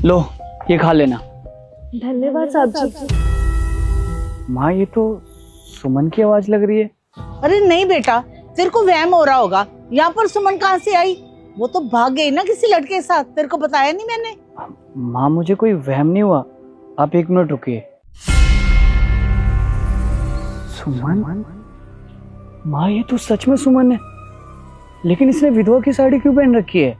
लो ये खा लेना। धन्यवाद साहब जी। माँ ये तो सुमन की आवाज लग रही है। अरे नहीं बेटा, तेरे को वहम हो रहा होगा। यहाँ पर सुमन कहाँ से आई? वो तो भाग गई ना किसी लड़के के साथ, तेरे को बताया नहीं मैंने? माँ मुझे कोई वहम नहीं हुआ, आप 1 मिनट रुकिए। सुमन? माँ ये तो सच में सुमन है, लेकिन इसने विधवा की साड़ी क्यों पहन रखी है?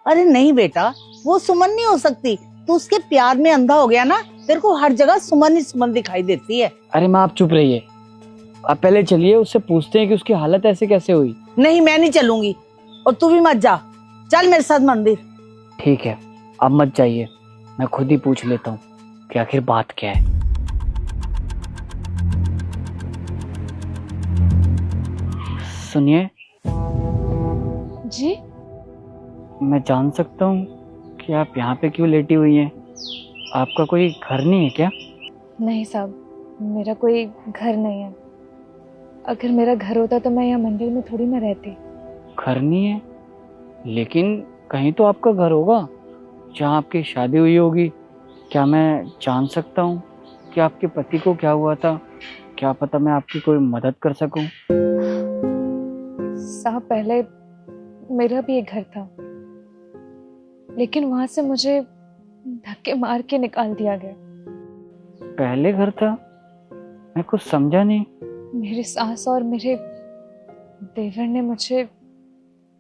अरे नहीं बेटा, वो सुमन नहीं हो सकती। तू उसके प्यार में अंधा हो गया ना, तेरे को हर जगह सुमन ही सुमन दिखाई देती है। अरे माँ आप चुप रहिए, आप पहले चलिए उससे पूछते हैं कि उसकी हालत ऐसे कैसे हुई। नहीं मैं नहीं चलूंगी, और तू भी मत जा। चल मेरे साथ मंदिर। ठीक है आप मत जाइए, मैं खुद ही पूछ लेता हूँ कि आखिर बात क्या है। सुनिए जी? मैं जान सकता हूँ कि आप यहाँ पे क्यों लेटी हुई हैं? आपका कोई घर नहीं है क्या? नहीं साहब, मेरा कोई घर नहीं है। अगर मेरा घर होता तो मैं यहाँ मंदिर में थोड़ी ना रहती। घर नहीं है, लेकिन कहीं तो आपका घर होगा जहाँ आपकी शादी हुई होगी। क्या मैं जान सकता हूँ कि आपके पति को क्या हुआ था? क्या पता मैं आपकी कोई मदद कर सकूं। साहब पहले मेरा भी एक घर था, लेकिन वहां से मुझे धक्के मार के निकाल दिया गया। पहले घर था? मैं कुछ समझा नहीं। मेरी सास और मेरे देवर ने मुझे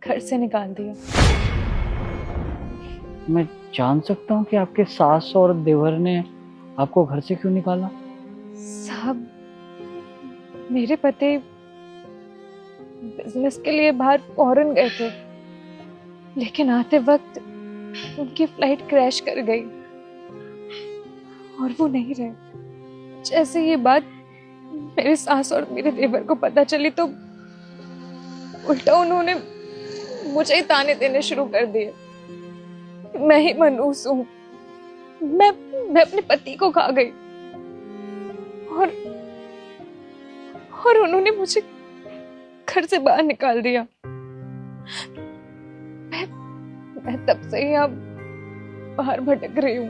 घर से निकाल दिया। मैं जान सकता हूँ कि आपके सास और देवर ने आपको घर से क्यों निकाला? साहब मेरे पति बिजनेस के लिए बाहर फॉरेन गए थे, लेकिन आते वक्त उनकी फ्लाइट क्रैश कर गई और वो नहीं रहे। जैसे ये बात मेरे सास और मेरे देवर को पता चली तो उल्टा उन्होंने मुझे ही ताने देने शुरू कर दिए। मैं ही मनहूस हूँ, मैं अपने पति को खा गई और उन्होंने मुझे घर से बाहर निकाल दिया। मैं तब से ही अब बाहर भटक रही हूँ।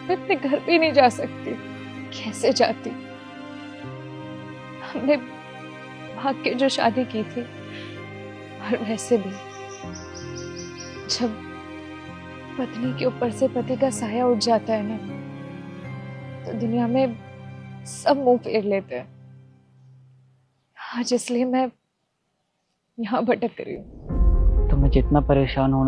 मैं अपने घर भी नहीं जा सकती। कैसे जाती? हमने भाग के जो शादी की थी, और वैसे भी जब पत्नी के ऊपर से पति का साया उठ जाता है ना, तो दुनिया में सब मुंह फेर लेते हैं। आज इसलिए मैं यहाँ भटक रही हूँ। तो मैं जितना परेशान होना